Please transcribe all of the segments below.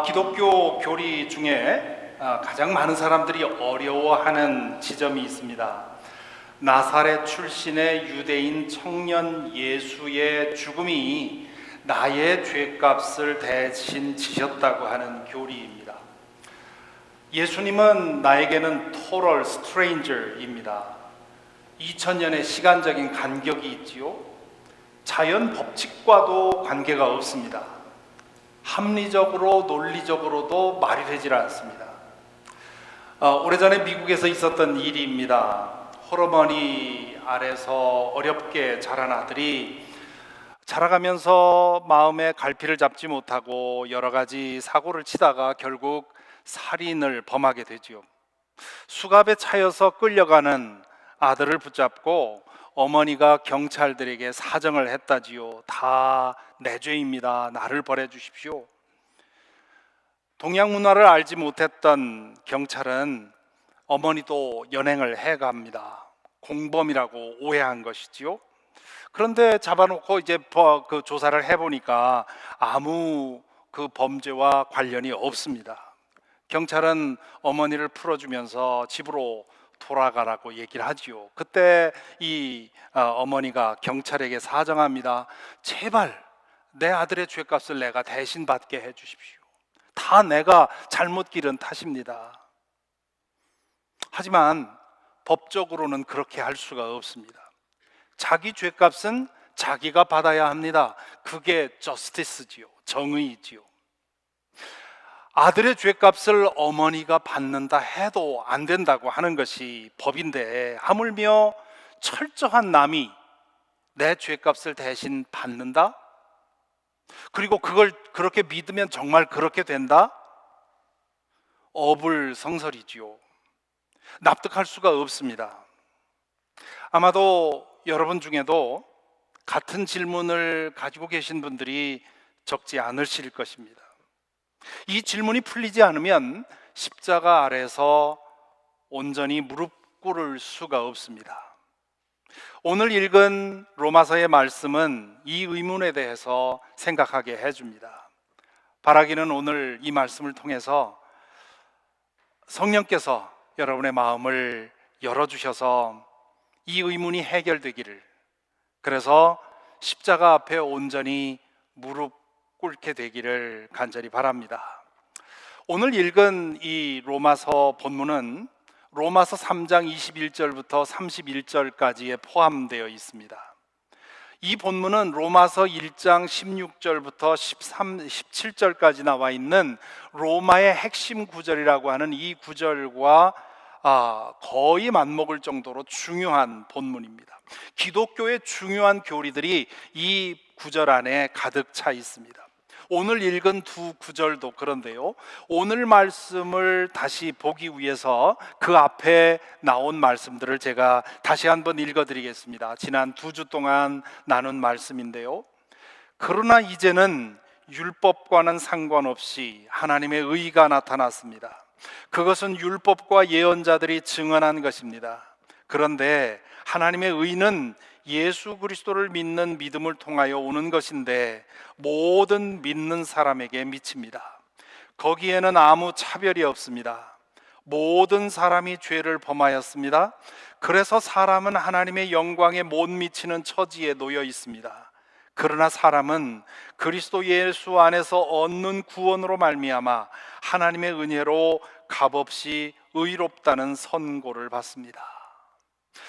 기독교 교리 중에 가장 많은 사람들이 어려워하는 지점이 있습니다. 나사렛 출신의 유대인 청년 예수의 죽음이 나의 죄값을 대신 지셨다고 하는 교리입니다. 예수님은 나에게는 total stranger입니다. 2000년의 시간적인 간격이 있지요. 자연 법칙과도 관계가 없습니다. 합리적으로 논리적으로도 말이 되질 않습니다. 오래전에 미국에서 있었던 일입니다. 호르몬이 아래서 어렵게 자란 아들이 자라가면서 마음에 갈피를 잡지 못하고 여러 가지 사고를 치다가 결국 살인을 범하게 되지요. 수갑에 차여서 끌려가는 아들을 붙잡고 어머니가 경찰들에게 사정을 했다지요. 다 내 죄입니다. 나를 벌해 주십시오. 동양 문화를 알지 못했던 경찰은 어머니도 연행을 해갑니다. 공범이라고 오해한 것이지요. 그런데 잡아놓고 이제 그 조사를 해보니까 아무 그 범죄와 관련이 없습니다. 경찰은 어머니를 풀어주면서 집으로 돌아가라고 얘기를 하지요. 그때 이 어머니가 경찰에게 사정합니다. 제발 내 아들의 죄값을 내가 대신 받게 해주십시오. 다 내가 잘못 기른 탓입니다. 하지만 법적으로는 그렇게 할 수가 없습니다. 자기 죄값은 자기가 받아야 합니다. 그게 저스티스지요. 정의이지요. 아들의 죄값을 어머니가 받는다 해도 안 된다고 하는 것이 법인데, 하물며 철저한 남이 내 죄값을 대신 받는다? 그리고 그걸 그렇게 믿으면 정말 그렇게 된다? 어불성설이지요. 납득할 수가 없습니다. 아마도 여러분 중에도 같은 질문을 가지고 계신 분들이 적지 않으실 것입니다. 이 질문이 풀리지 않으면 십자가 아래서 온전히 무릎 꿇을 수가 없습니다. 오늘 읽은 로마서의 말씀은 이 의문에 대해서 생각하게 해줍니다. 바라기는 오늘 이 말씀을 통해서 성령께서 여러분의 마음을 열어주셔서 이 의문이 해결되기를, 그래서 십자가 앞에 온전히 무릎 꿇게 되기를 간절히 바랍니다. 오늘 읽은 이 로마서 본문은 로마서 3장 21절부터 31절까지에 포함되어 있습니다. 이 본문은 로마서 1장 16절부터 17절까지 나와 있는 로마의 핵심 구절이라고 하는 이 구절과 거의 맞먹을 정도로 중요한 본문입니다. 기독교의 중요한 교리들이 이 구절 안에 가득 차 있습니다. 오늘 읽은 두 구절도 그런데요, 오늘 말씀을 다시 보기 위해서 그 앞에 나온 말씀들을 제가 다시 한번 읽어드리겠습니다. 지난 2주 동안 나눈 말씀인데요, 그러나 이제는 율법과는 상관없이 하나님의 의가 나타났습니다. 그것은 율법과 예언자들이 증언한 것입니다. 그런데 하나님의 의는 예수 그리스도를 믿는 믿음을 통하여 오는 것인데 모든 믿는 사람에게 미칩니다. 거기에는 아무 차별이 없습니다. 모든 사람이 죄를 범하였습니다. 그래서 사람은 하나님의 영광에 못 미치는 처지에 놓여 있습니다. 그러나 사람은 그리스도 예수 안에서 얻는 구원으로 말미암아 하나님의 은혜로 값없이 의롭다는 선고를 받습니다.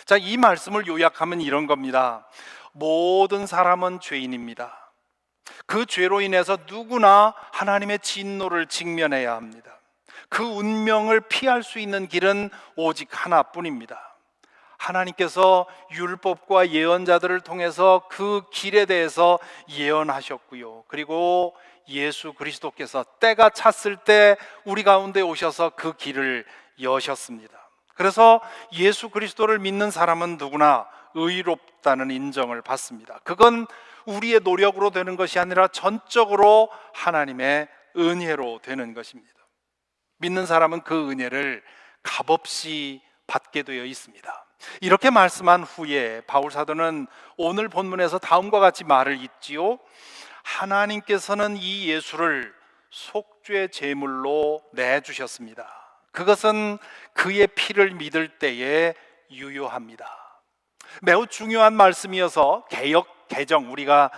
자, 이 말씀을 요약하면 이런 겁니다. 모든 사람은 죄인입니다. 그 죄로 인해서 누구나 하나님의 진노를 직면해야 합니다. 그 운명을 피할 수 있는 길은 오직 하나뿐입니다. 하나님께서 율법과 예언자들을 통해서 그 길에 대해서 예언하셨고요, 그리고 예수 그리스도께서 때가 찼을 때 우리 가운데 오셔서 그 길을 여셨습니다. 그래서 예수 그리스도를 믿는 사람은 누구나 의롭다는 인정을 받습니다. 그건 우리의 노력으로 되는 것이 아니라 전적으로 하나님의 은혜로 되는 것입니다. 믿는 사람은 그 은혜를 값없이 받게 되어 있습니다. 이렇게 말씀한 후에 바울 사도는 오늘 본문에서 다음과 같이 말을 잇지요. 하나님께서는 이 예수를 속죄 제물로 내주셨습니다. 그것은 그의 피를 믿을 때에 유효합니다. 매우 중요한 말씀이어서 개역 개정, 우리가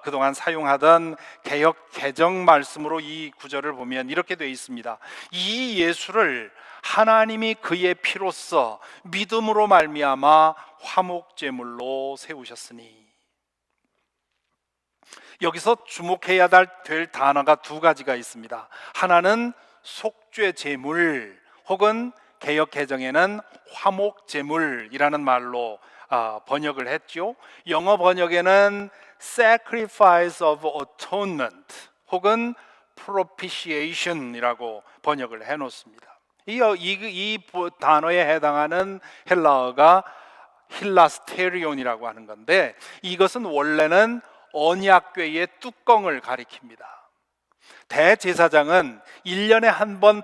그동안 사용하던 개역 개정 말씀으로 이 구절을 보면 이렇게 되어 있습니다. 이 예수를 하나님이 그의 피로써 믿음으로 말미암아 화목제물로 세우셨으니. 여기서 주목해야 될 단어가 두 가지가 있습니다. 하나는 속죄제물, 혹은 개역 개정에는 화목제물이라는 말로 번역을 했죠. 영어 번역에는 Sacrifice of Atonement 혹은 Propitiation이라고 번역을 해놓습니다. 이 단어에 해당하는 헬라어가 힐라스테리온이라고 하는 건데, 이것은 원래는 언약궤의 뚜껑을 가리킵니다. 대제사장은 1년에 한 번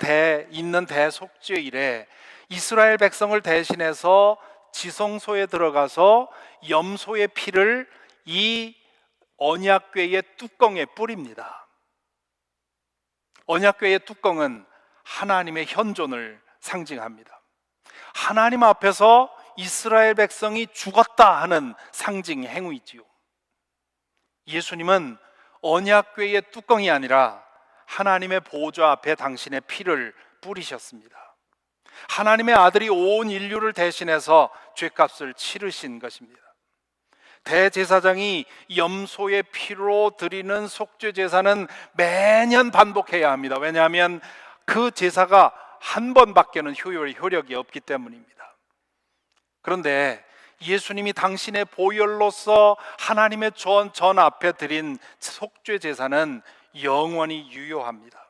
있는 대속죄일에 이스라엘 백성을 대신해서 지성소에 들어가서 염소의 피를 이 언약궤의 뚜껑에 뿌립니다. 언약궤의 뚜껑은 하나님의 현존을 상징합니다. 하나님 앞에서 이스라엘 백성이 죽었다 하는 상징 행위지요. 예수님은 언약궤의 뚜껑이 아니라 하나님의 보좌 앞에 당신의 피를 뿌리셨습니다. 하나님의 아들이 온 인류를 대신해서 죄값을 치르신 것입니다. 대제사장이 염소의 피로 드리는 속죄 제사는 매년 반복해야 합니다. 왜냐하면 그 제사가 한 번밖에는 효력이 없기 때문입니다. 그런데 예수님이 당신의 보혈로서 하나님의 전 앞에 드린 속죄 제사는 영원히 유효합니다.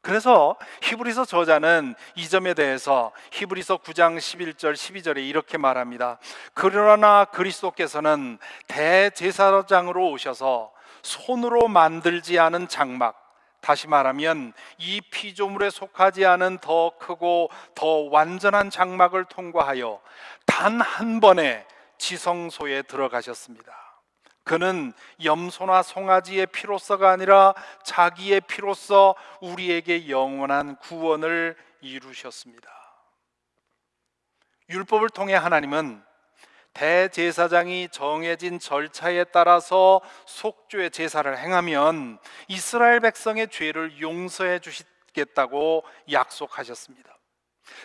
그래서 히브리서 저자는 이 점에 대해서 히브리서 9장 11절 12절에 이렇게 말합니다. 그러나 그리스도께서는 대제사장으로 오셔서 손으로 만들지 않은 장막, 다시 말하면 이 피조물에 속하지 않은 더 크고 더 완전한 장막을 통과하여 단 한 번에 지성소에 들어가셨습니다. 그는 염소나 송아지의 피로서가 아니라 자기의 피로서 우리에게 영원한 구원을 이루셨습니다. 율법을 통해 하나님은 대제사장이 정해진 절차에 따라서 속죄 제사를 행하면 이스라엘 백성의 죄를 용서해 주시겠다고 약속하셨습니다.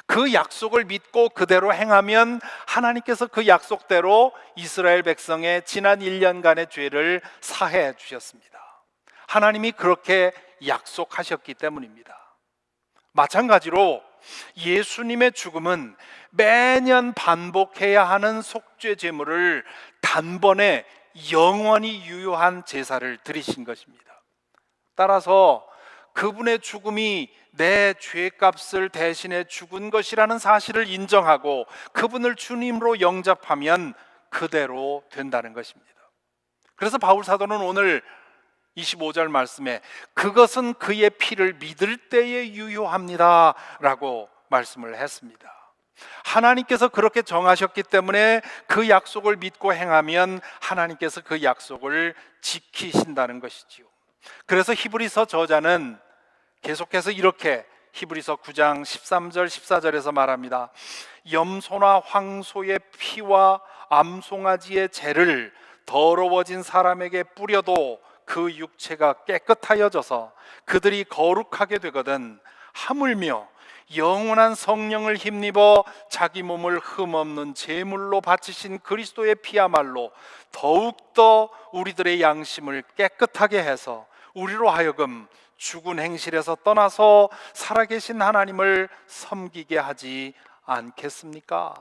그 약속을 믿고 그대로 행하면 하나님께서 그 약속대로 이스라엘 백성의 지난 1년간의 죄를 사해 주셨습니다. 하나님이 그렇게 약속하셨기 때문입니다. 마찬가지로 예수님의 죽음은 매년 반복해야 하는 속죄 제물을 단번에 영원히 유효한 제사를 드리신 것입니다. 따라서 그분의 죽음이 내 죄값을 대신해 죽은 것이라는 사실을 인정하고 그분을 주님으로 영접하면 그대로 된다는 것입니다. 그래서 바울 사도는 오늘 25절 말씀에 그것은 그의 피를 믿을 때에 유효합니다 라고 말씀을 했습니다. 하나님께서 그렇게 정하셨기 때문에 그 약속을 믿고 행하면 하나님께서 그 약속을 지키신다는 것이지요. 그래서 히브리서 저자는 계속해서 이렇게 히브리서 9장 13절 14절에서 말합니다. 염소나 황소의 피와 암송아지의 재를 더러워진 사람에게 뿌려도 그 육체가 깨끗하여져서 그들이 거룩하게 되거든 하물며 영원한 성령을 힘입어 자기 몸을 흠없는 제물로 바치신 그리스도의 피야말로 더욱더 우리들의 양심을 깨끗하게 해서 우리로 하여금 죽은 행실에서 떠나서 살아계신 하나님을 섬기게 하지 않겠습니까?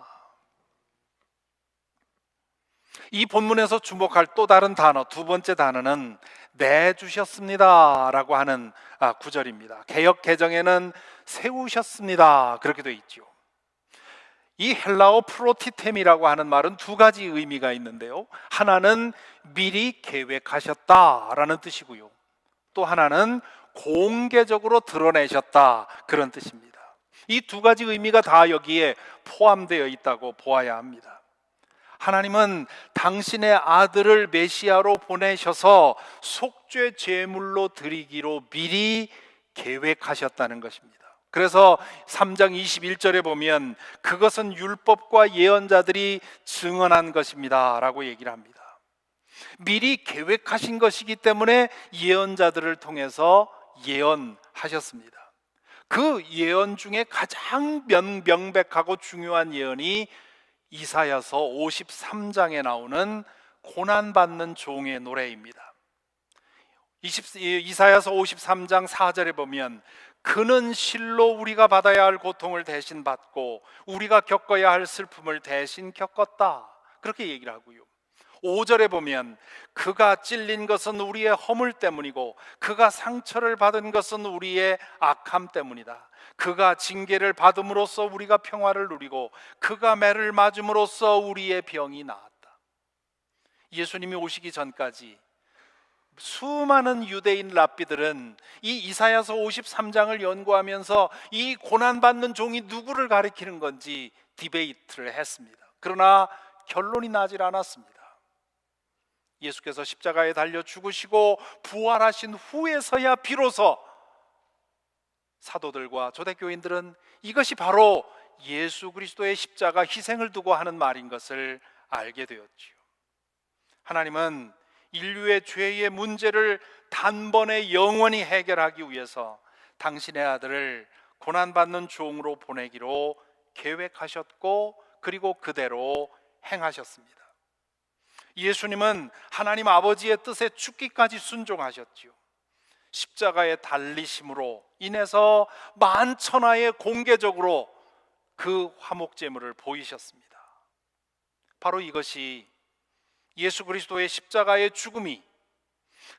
이 본문에서 주목할 또 다른 단어, 두 번째 단어는 내주셨습니다 라고 하는 구절입니다. 개역 개정에는 세우셨습니다 그렇게 되어 있죠. 이 헬라어 프로티템이라고 하는 말은 두 가지 의미가 있는데요, 하나는 미리 계획하셨다라는 뜻이고요, 또 하나는 공개적으로 드러내셨다 그런 뜻입니다. 이 두 가지 의미가 다 여기에 포함되어 있다고 보아야 합니다. 하나님은 당신의 아들을 메시아로 보내셔서 속죄 제물로 드리기로 미리 계획하셨다는 것입니다. 그래서 3장 21절에 보면 그것은 율법과 예언자들이 증언한 것입니다 라고 얘기를 합니다. 미리 계획하신 것이기 때문에 예언자들을 통해서 예언하셨습니다. 그 예언 중에 가장 명백하고 중요한 예언이 이사야서 53장에 나오는 고난받는 종의 노래입니다. 이사야서 53장 4절에 보면 그는 실로 우리가 받아야 할 고통을 대신 받고 우리가 겪어야 할 슬픔을 대신 겪었다, 그렇게 얘기를 하고요. 5절에 보면 그가 찔린 것은 우리의 허물 때문이고 그가 상처를 받은 것은 우리의 악함 때문이다. 그가 징계를 받음으로써 우리가 평화를 누리고 그가 매를 맞음으로써 우리의 병이 나았다. 예수님이 오시기 전까지 수많은 유대인 랍비들은 이 이사야서 53장을 연구하면서 이 고난받는 종이 누구를 가리키는 건지 디베이트를 했습니다. 그러나 결론이 나질 않았습니다. 예수께서 십자가에 달려 죽으시고 부활하신 후에서야 비로소 사도들과 초대교인들은 이것이 바로 예수 그리스도의 십자가 희생을 두고 하는 말인 것을 알게 되었지요. 하나님은 인류의 죄의 문제를 단번에 영원히 해결하기 위해서 당신의 아들을 고난받는 종으로 보내기로 계획하셨고 그리고 그대로 행하셨습니다. 예수님은 하나님 아버지의 뜻에 죽기까지 순종하셨지요. 십자가에 달리심으로 인해서 만천하에 공개적으로 그 화목제물을 보이셨습니다. 바로 이것이 예수 그리스도의 십자가의 죽음이,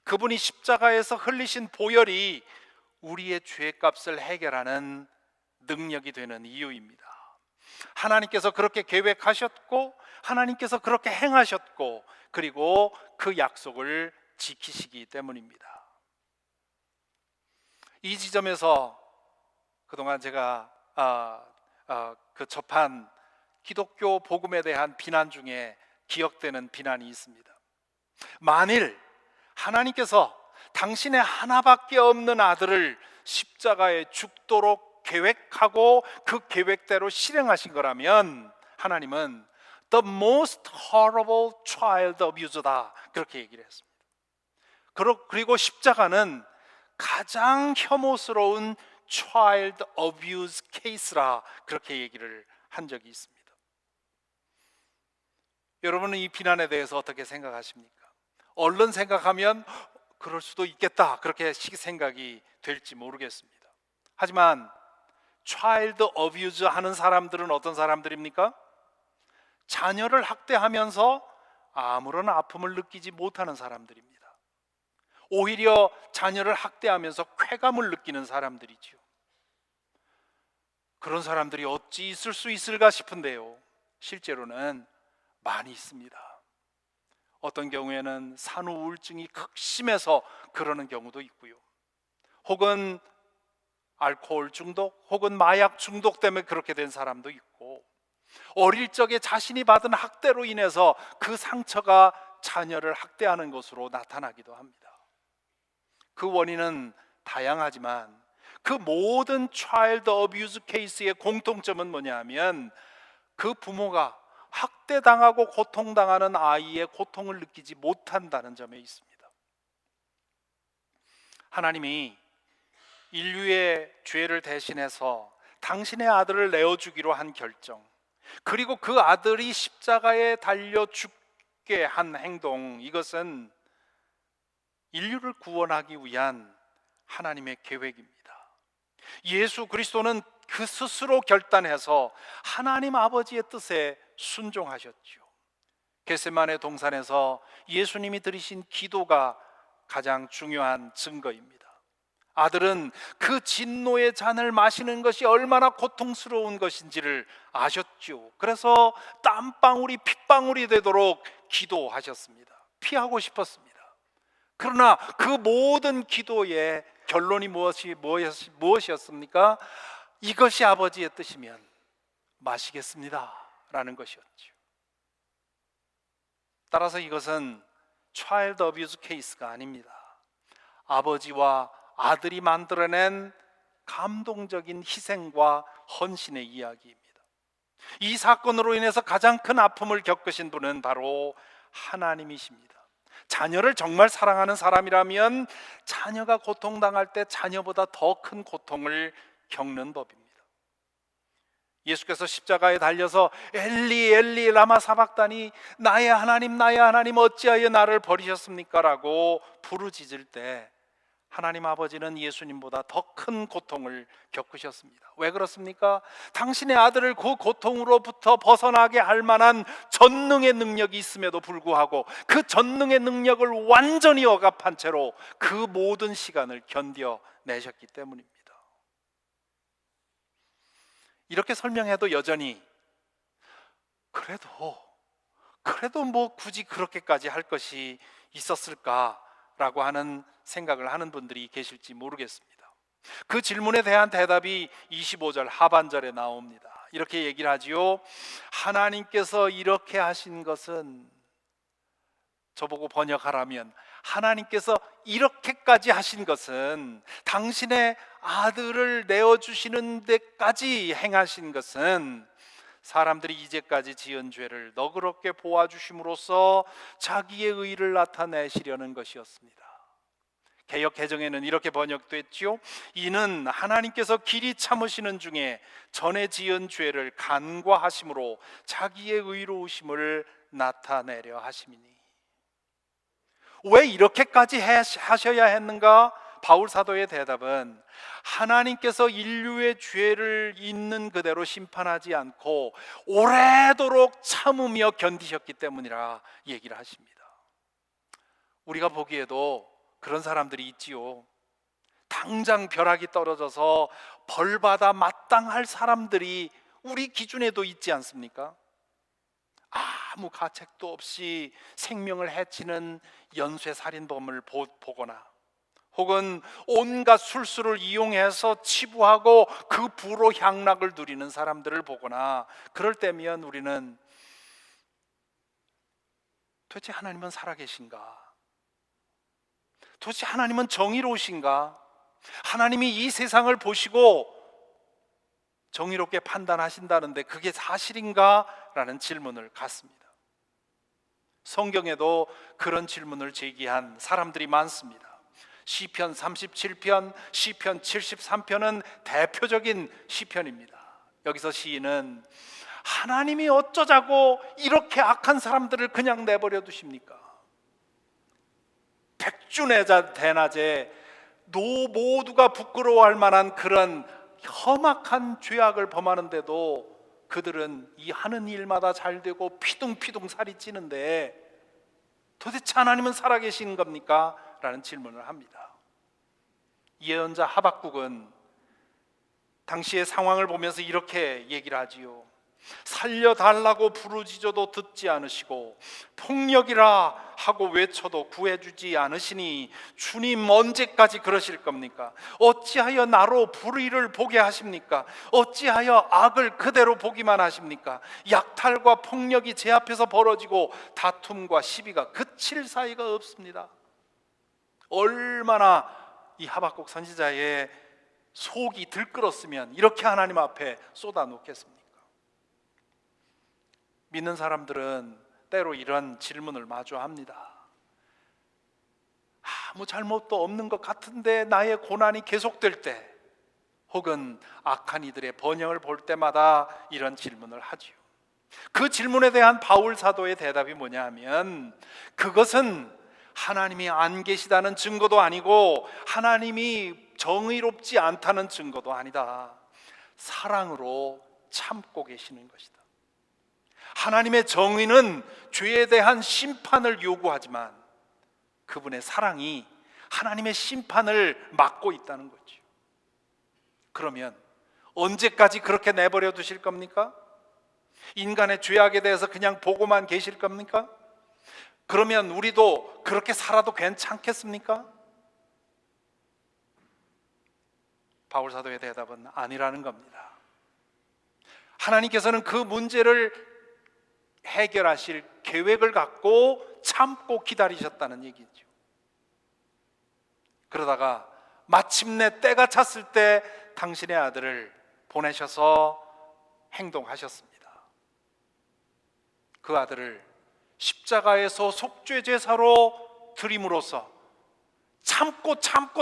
그분이 십자가에서 흘리신 보혈이 우리의 죄값을 해결하는 능력이 되는 이유입니다. 하나님께서 그렇게 계획하셨고 하나님께서 그렇게 행하셨고 그리고 그 약속을 지키시기 때문입니다. 이 지점에서 그동안 제가 접한 기독교 복음에 대한 비난 중에 기억되는 비난이 있습니다. 만일 하나님께서 당신의 하나밖에 없는 아들을 십자가에 죽도록 계획하고 그 계획대로 실행하신 거라면 하나님은 the most horrible child abuse다, 그렇게 얘기를 했습니다. 그리고 십자가는 가장 혐오스러운 child abuse case라, 그렇게 얘기를 한 적이 있습니다. 여러분은 이 비난에 대해서 어떻게 생각하십니까? 얼른 생각하면 그럴 수도 있겠다, 그렇게 생각이 될지 모르겠습니다. 하지만 child abuse 하는 사람들은 어떤 사람들입니까? 자녀를 학대하면서 아무런 아픔을 느끼지 못하는 사람들입니다. 오히려 자녀를 학대하면서 쾌감을 느끼는 사람들이지요. 그런 사람들이 어찌 있을 수 있을까 싶은데요, 실제로는 많이 있습니다. 어떤 경우에는 산후 우울증이 극심해서 그러는 경우도 있고요, 혹은 알코올 중독 혹은 마약 중독 때문에 그렇게 된 사람도 있고, 어릴 적에 자신이 받은 학대로 인해서 그 상처가 자녀를 학대하는 것으로 나타나기도 합니다. 그 원인은 다양하지만 그 모든 차일드 어뷰즈 케이스의 공통점은 뭐냐 하면 그 부모가 학대당하고 고통당하는 아이의 고통을 느끼지 못한다는 점에 있습니다. 하나님이 인류의 죄를 대신해서 당신의 아들을 내어주기로 한 결정, 그리고 그 아들이 십자가에 달려 죽게 한 행동, 이것은 인류를 구원하기 위한 하나님의 계획입니다. 예수 그리스도는 그 스스로 결단해서 하나님 아버지의 뜻에 순종하셨죠. 겟세마네 동산에서 예수님이 드리신 기도가 가장 중요한 증거입니다. 아들은 그 진노의 잔을 마시는 것이 얼마나 고통스러운 것인지를 아셨죠. 그래서 땀방울이 핏방울이 되도록 기도하셨습니다. 피하고 싶었습니다. 그러나 그 모든 기도의 결론이 무엇이었습니까? 이것이 아버지의 뜻이면 마시겠습니다 라는 것이었죠. 따라서 이것은 child abuse 케이스가 아닙니다. 아버지와 아들이 만들어낸 감동적인 희생과 헌신의 이야기입니다. 이 사건으로 인해서 가장 큰 아픔을 겪으신 분은 바로 하나님이십니다. 자녀를 정말 사랑하는 사람이라면 자녀가 고통당할 때 자녀보다 더 큰 고통을 겪는 법입니다. 예수께서 십자가에 달려서 엘리 엘리 라마 사박다니, 나의 하나님 어찌하여 나를 버리셨습니까? 라고 부르짖을 때 하나님 아버지는 예수님보다 더 큰 고통을 겪으셨습니다. 왜 그렇습니까? 당신의 아들을 그 고통으로부터 벗어나게 할 만한 전능의 능력이 있음에도 불구하고 그 전능의 능력을 완전히 억압한 채로 그 모든 시간을 견뎌내셨기 때문입니다. 이렇게 설명해도 여전히 그래도 뭐 굳이 그렇게까지 할 것이 있었을까라고 하는 생각을 하는 분들이 계실지 모르겠습니다. 그 질문에 대한 대답이 25절 하반절에 나옵니다. 이렇게 얘기를 하지요. 하나님께서 이렇게 하신 것은, 저보고 번역하라면 하나님께서 이렇게까지 하신 것은, 당신의 아들을 내어주시는 데까지 행하신 것은 사람들이 이제까지 지은 죄를 너그럽게 보아주심으로써 자기의 의를 나타내시려는 것이었습니다. 개역 개정에는 이렇게 번역됐지요. 이는 하나님께서 길이 참으시는 중에 전에 지은 죄를 간과하심으로 자기의 의로우심을 나타내려 하심이니. 왜 이렇게까지 하셔야 했는가? 바울 사도의 대답은 하나님께서 인류의 죄를 있는 그대로 심판하지 않고 오래도록 참으며 견디셨기 때문이라 얘기를 하십니다. 우리가 보기에도 그런 사람들이 있지요. 당장 벼락이 떨어져서 벌받아 마땅할 사람들이 우리 기준에도 있지 않습니까? 아무 가책도 없이 생명을 해치는 연쇄살인범을 보거나, 혹은 온갖 술수를 이용해서 치부하고 그 부로 향락을 누리는 사람들을 보거나, 그럴 때면 우리는 도대체 하나님은 살아계신가? 도대체 하나님은 정의로우신가? 하나님이 이 세상을 보시고 정의롭게 판단하신다는데 그게 사실인가? 라는 질문을 갖습니다. 성경에도 그런 질문을 제기한 사람들이 많습니다. 시편 37편, 시편 73편은 대표적인 시편입니다. 여기서 시인은 하나님이 어쩌자고 이렇게 악한 사람들을 그냥 내버려 두십니까? 백주대낮에 모두가 부끄러워할 만한 그런 험악한 죄악을 범하는데도 그들은 이 하는 일마다 잘 되고 피둥피둥 살이 찌는데 도대체 하나님은 살아계신 겁니까? 라는 질문을 합니다. 예언자 하박국은 당시의 상황을 보면서 이렇게 얘기를 하지요. 살려달라고 부르짖어도 듣지 않으시고 폭력이라 하고 외쳐도 구해주지 않으시니 주님 언제까지 그러실 겁니까? 어찌하여 나로 불의를 보게 하십니까? 어찌하여 악을 그대로 보기만 하십니까? 약탈과 폭력이 제 앞에서 벌어지고 다툼과 시비가 그칠 사이가 없습니다. 얼마나 이 하박국 선지자의 속이 들끓었으면 이렇게 하나님 앞에 쏟아놓겠습니까? 믿는 사람들은 때로 이런 질문을 마주합니다. 아무 잘못도 없는 것 같은데 나의 고난이 계속될 때, 혹은 악한 이들의 번영을 볼 때마다 이런 질문을 하지요. 그 질문에 대한 바울 사도의 대답이 뭐냐 하면, 그것은 하나님이 안 계시다는 증거도 아니고 하나님이 정의롭지 않다는 증거도 아니다. 사랑으로 참고 계시는 것이다. 하나님의 정의는 죄에 대한 심판을 요구하지만 그분의 사랑이 하나님의 심판을 막고 있다는 거죠. 그러면 언제까지 그렇게 내버려 두실 겁니까? 인간의 죄악에 대해서 그냥 보고만 계실 겁니까? 그러면 우리도 그렇게 살아도 괜찮겠습니까? 바울 사도의 대답은 아니라는 겁니다. 하나님께서는 그 문제를 해결하실 계획을 갖고 참고 기다리셨다는 얘기죠. 그러다가 마침내 때가 찼을 때 당신의 아들을 보내셔서 행동하셨습니다. 그 아들을 십자가에서 속죄 제사로 드림으로써 참고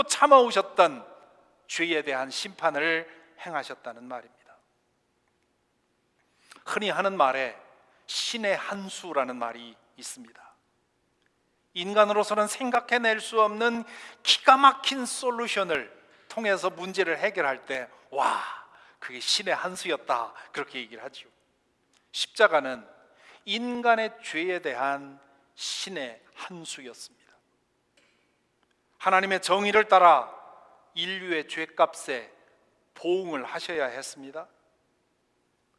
참아오셨던 죄에 대한 심판을 행하셨다는 말입니다. 흔히 하는 말에 신의 한 수라는 말이 있습니다. 인간으로서는 생각해낼 수 없는 기가 막힌 솔루션을 통해서 문제를 해결할 때 와, 그게 신의 한 수였다, 그렇게 얘기를 하죠. 십자가는 인간의 죄에 대한 신의 한 수였습니다. 하나님의 정의를 따라 인류의 죄값에 보응을 하셔야 했습니다.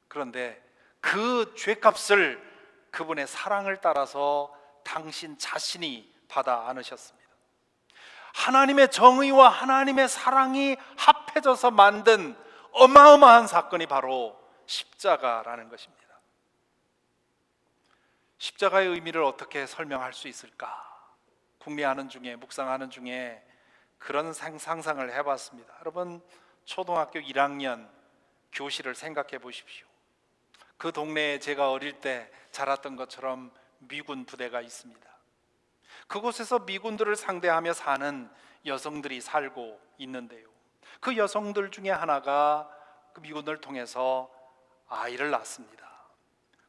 그런데 그 죄값을 그분의 사랑을 따라서 당신 자신이 받아 안으셨습니다. 하나님의 정의와 하나님의 사랑이 합해져서 만든 어마어마한 사건이 바로 십자가라는 것입니다. 십자가의 의미를 어떻게 설명할 수 있을까? 궁리하는 중에, 묵상하는 중에 그런 상상을 해봤습니다. 여러분, 초등학교 1학년 교실을 생각해 보십시오. 그 동네에 제가 어릴 때 자랐던 것처럼 미군 부대가 있습니다. 그곳에서 미군들을 상대하며 사는 여성들이 살고 있는데요, 그 여성들 중에 하나가 그 미군을 통해서 아이를 낳습니다.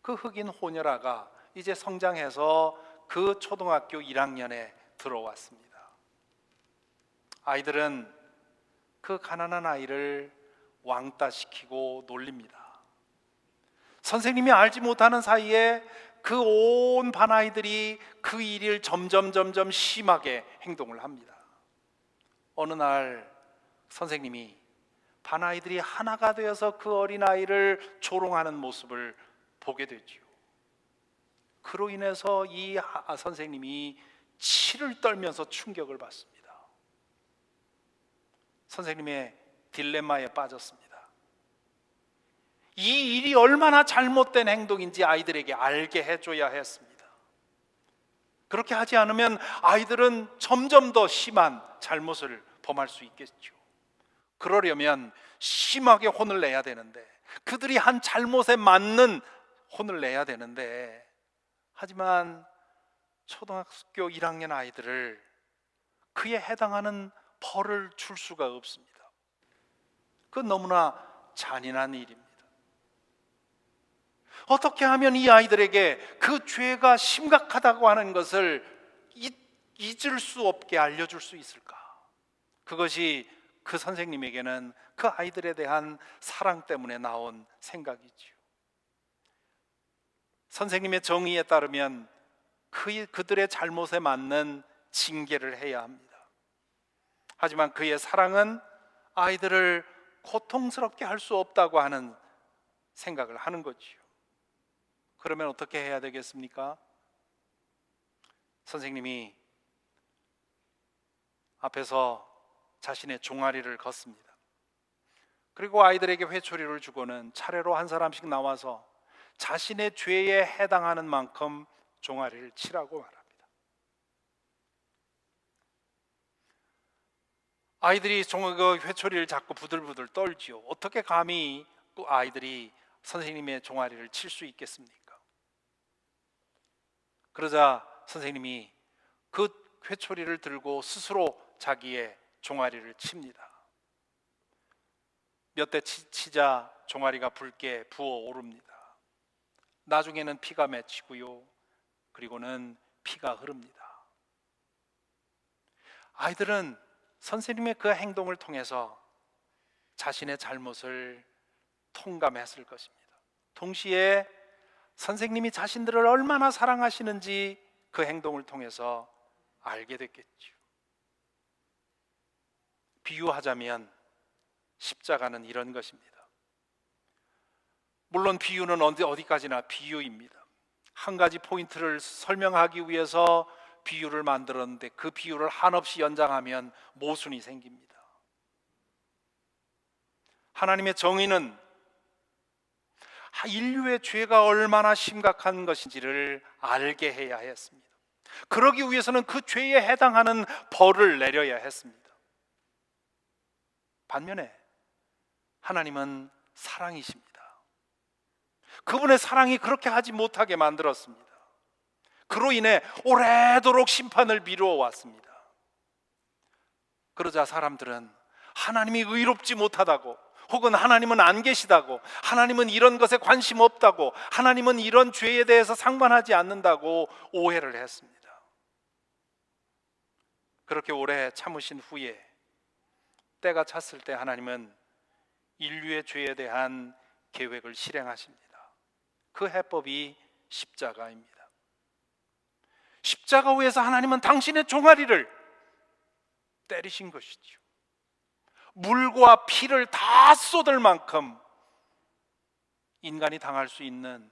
그 흑인 호녀라가 이제 성장해서 그 초등학교 1학년에 들어왔습니다. 아이들은 그 가난한 아이를 왕따시키고 놀립니다. 선생님이 알지 못하는 사이에 그 온 반 아이들이 그 일을 점점 심하게 행동을 합니다. 어느 날 선생님이 반 아이들이 하나가 되어서 그 어린 아이를 조롱하는 모습을 보게 되지요. 그로 인해서 이 선생님이 치를 떨면서 충격을 받습니다. 선생님의 딜레마에 빠졌습니다. 이 일이 얼마나 잘못된 행동인지 아이들에게 알게 해줘야 했습니다. 그렇게 하지 않으면 아이들은 점점 더 심한 잘못을 범할 수 있겠죠. 그러려면 심하게 혼을 내야 되는데, 그들이 한 잘못에 맞는 혼을 내야 되는데, 하지만 초등학교 1학년 아이들을 그에 해당하는 벌을 줄 수가 없습니다. 그건 너무나 잔인한 일입니다. 어떻게 하면 이 아이들에게 그 죄가 심각하다고 하는 것을 잊을 수 없게 알려줄 수 있을까? 그것이 그 선생님에게는 그 아이들에 대한 사랑 때문에 나온 생각이지요. 선생님의 정의에 따르면 그들의 잘못에 맞는 징계를 해야 합니다. 하지만 그의 사랑은 아이들을 고통스럽게 할 수 없다고 하는 생각을 하는 거지요. 그러면 어떻게 해야 되겠습니까? 선생님이 앞에서 자신의 종아리를 걷습니다. 그리고 아이들에게 회초리를 주고는 차례로 한 사람씩 나와서 자신의 죄에 해당하는 만큼 종아리를 치라고 말합니다. 아이들이 그 회초리를 잡고 부들부들 떨지요. 어떻게 감히 그 아이들이 선생님의 종아리를 칠 수 있겠습니까? 그러자 선생님이 그 회초리를 들고 스스로 자기의 종아리를 칩니다. 몇 대 치자 종아리가 붉게 부어오릅니다. 나중에는 피가 맺히고요, 그리고는 피가 흐릅니다. 아이들은 선생님의 그 행동을 통해서 자신의 잘못을 통감했을 것입니다. 동시에 선생님이 자신들을 얼마나 사랑하시는지 그 행동을 통해서 알게 됐겠죠. 비유하자면 십자가는 이런 것입니다. 물론 비유는 어디까지나 비유입니다. 한 가지 포인트를 설명하기 위해서 비유를 만들었는데 그 비유를 한없이 연장하면 모순이 생깁니다. 하나님의 정의는 인류의 죄가 얼마나 심각한 것인지를 알게 해야 했습니다. 그러기 위해서는 그 죄에 해당하는 벌을 내려야 했습니다. 반면에 하나님은 사랑이십니다. 그분의 사랑이 그렇게 하지 못하게 만들었습니다. 그로 인해 오래도록 심판을 미루어 왔습니다. 그러자 사람들은 하나님이 의롭지 못하다고, 혹은 하나님은 안 계시다고, 하나님은 이런 것에 관심 없다고, 하나님은 이런 죄에 대해서 상관하지 않는다고 오해를 했습니다. 그렇게 오래 참으신 후에 때가 찼을 때 하나님은 인류의 죄에 대한 계획을 실행하십니다. 그 해법이 십자가입니다. 십자가 위에서 하나님은 당신의 종아리를 때리신 것이죠. 물과 피를 다 쏟을 만큼 인간이 당할 수 있는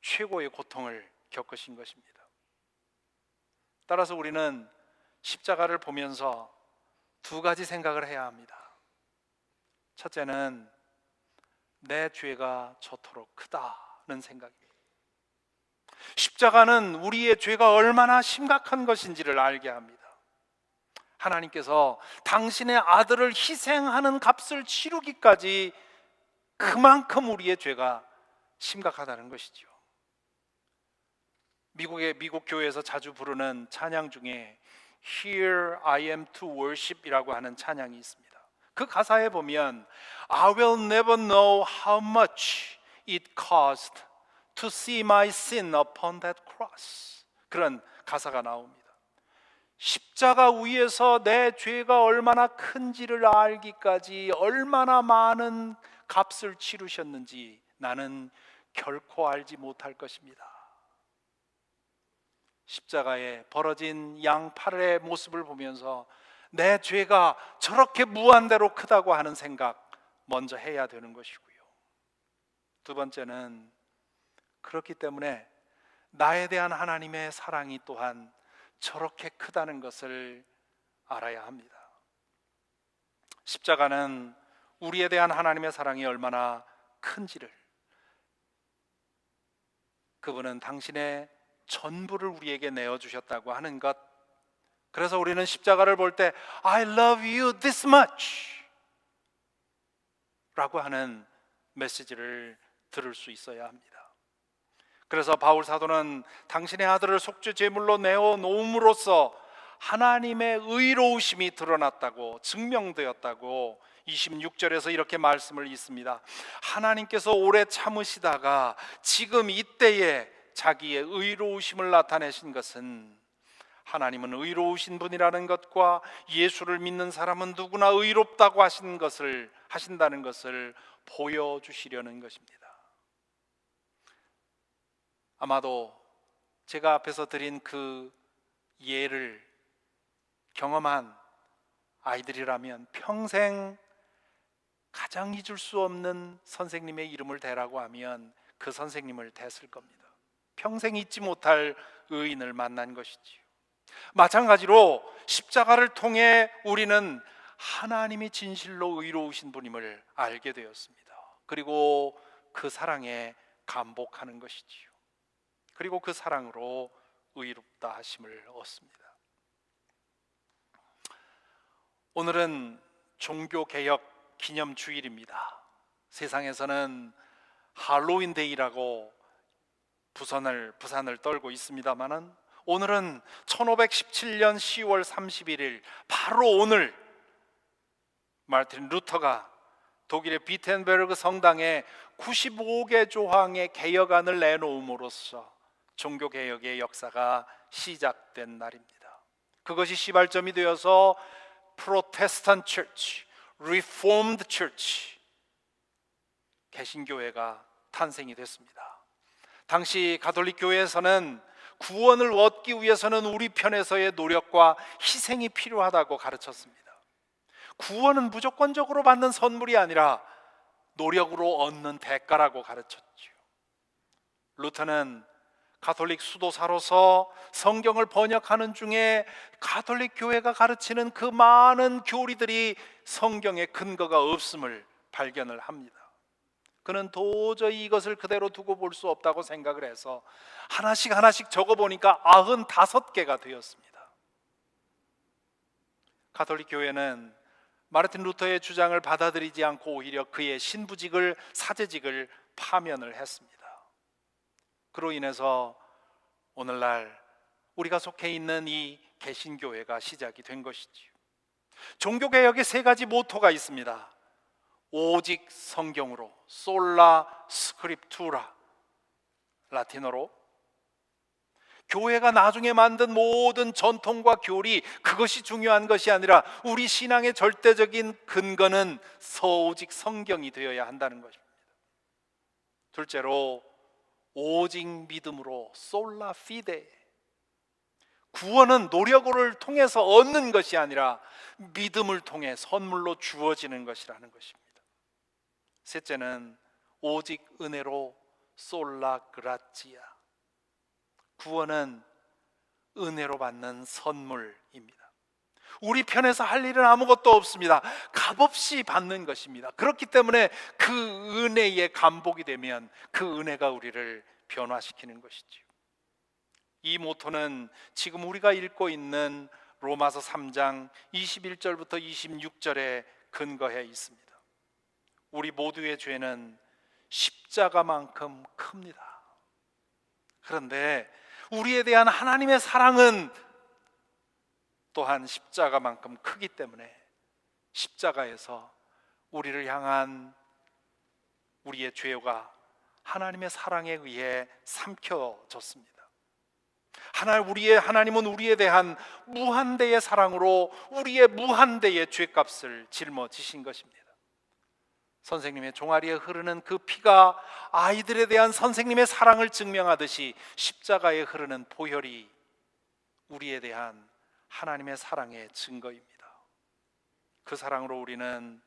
최고의 고통을 겪으신 것입니다. 따라서 우리는 십자가를 보면서 두 가지 생각을 해야 합니다. 첫째는 내 죄가 저토록 크다는 생각입니다. 십자가는 우리의 죄가 얼마나 심각한 것인지를 알게 합니다. 하나님께서 당신의 아들을 희생하는 값을 치르기까지 그만큼 우리의 죄가 심각하다는 것이죠. 미국 교회에서 자주 부르는 찬양 중에 Here I am to worship 이라고 하는 찬양이 있습니다. 그 가사에 보면 I will never know how much it cost to see my sin upon that cross, 그런 가사가 나옵니다. 십자가 위에서 내 죄가 얼마나 큰지를 알기까지 얼마나 많은 값을 치르셨는지 나는 결코 알지 못할 것입니다. 십자가에 벌어진 양팔의 모습을 보면서 내 죄가 저렇게 무한대로 크다고 하는 생각 먼저 해야 되는 것이고요. 두 번째는 그렇기 때문에 나에 대한 하나님의 사랑이 또한 저렇게 크다는 것을 알아야 합니다. 십자가는 우리에 대한 하나님의 사랑이 얼마나 큰지를, 그분은 당신의 전부를 우리에게 내어주셨다고 하는 것, 그래서 우리는 십자가를 볼 때 I love you this much 라고 하는 메시지를 들을 수 있어야 합니다. 그래서 바울 사도는 당신의 아들을 속죄 제물로 내어 놓음으로써 하나님의 의로우심이 드러났다고, 증명되었다고 26절에서 이렇게 말씀을 있습니다. 하나님께서 오래 참으시다가 지금 이때에 자기의 의로우심을 나타내신 것은 하나님은 의로우신 분이라는 것과 예수를 믿는 사람은 누구나 의롭다고 하신다는 것을 보여주시려는 것입니다. 아마도 제가 앞에서 드린 그 예를 경험한 아이들이라면 평생 가장 잊을 수 없는 선생님의 이름을 대라고 하면 그 선생님을 댔을 겁니다. 평생 잊지 못할 의인을 만난 것이지요. 마찬가지로 십자가를 통해 우리는 하나님이 진실로 의로우신 분임을 알게 되었습니다. 그리고 그 사랑에 감복하는 것이지요. 그리고 그 사랑으로 의롭다 하심을 얻습니다. 오늘은 종교개혁 기념주일입니다. 세상에서는 할로윈데이라고 부산을 떨고 있습니다마는 오늘은 1517년 10월 31일 바로 오늘 마르틴 루터가 독일의 비텐베르그 성당에 95개 조항의 개혁안을 내놓음으로써 종교개혁의 역사가 시작된 날입니다. 그것이 시발점이 되어서 프로테스탄트 처치, 리폼드 처치, 개신교회가 탄생이 됐습니다. 당시 가톨릭 교회에서는 구원을 얻기 위해서는 우리 편에서의 노력과 희생이 필요하다고 가르쳤습니다. 구원은 무조건적으로 받는 선물이 아니라 노력으로 얻는 대가라고 가르쳤죠. 루터는 가톨릭 수도사로서 성경을 번역하는 중에 가톨릭 교회가 가르치는 그 많은 교리들이 성경에 근거가 없음을 발견을 합니다. 그는 도저히 이것을 그대로 두고 볼 수 없다고 생각을 해서 하나씩 적어보니까 95개가 되었습니다. 가톨릭 교회는 마르틴 루터의 주장을 받아들이지 않고 오히려 그의 신부직을, 사제직을 파면을 했습니다. 그로 인해서 오늘날 우리가 속해 있는 이 개신교회가 시작이 된 것이지요. 종교개혁의 세 가지 모토가 있습니다. 오직 성경으로, 솔라 스크립투라, 라틴어로. 교회가 나중에 만든 모든 전통과 교리, 그것이 중요한 것이 아니라 우리 신앙의 절대적인 근거는 오직 성경이 되어야 한다는 것입니다. 둘째로 오직 믿음으로, 솔라 피데. 구원은 노력을 통해서 얻는 것이 아니라 믿음을 통해 선물로 주어지는 것이라는 것입니다. 셋째는 오직 은혜로, 솔라 그라치아. 구원은 은혜로 받는 선물입니다. 우리 편에서 할 일은 아무것도 없습니다. 값없이 받는 것입니다. 그렇기 때문에 그 은혜의 감복이 되면 그 은혜가 우리를 변화시키는 것이지요. 이 모토는 지금 우리가 읽고 있는 로마서 3장 21절부터 26절에 근거해 있습니다. 우리 모두의 죄는 십자가만큼 큽니다. 그런데 우리에 대한 하나님의 사랑은 또한 십자가만큼 크기 때문에 십자가에서 우리를 향한 우리의 죄가 하나님의 사랑에 의해 삼켜졌습니다. 하나님은 우리에 대한 무한대의 사랑으로 우리의 무한대의 죄값을 짊어지신 것입니다. 선생님의 종아리에 흐르는 그 피가 아이들에 대한 선생님의 사랑을 증명하듯이 십자가에 흐르는 보혈이 우리에 대한 하나님의 사랑의 증거입니다. 그 사랑으로 우리는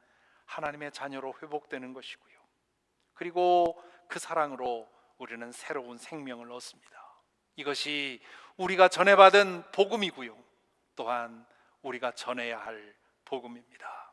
하나님의 자녀로 회복되는 것이고요. 그리고 그 사랑으로 우리는 새로운 생명을 얻습니다. 이것이 우리가 전해받은 복음이고요. 또한 우리가 전해야 할 복음입니다.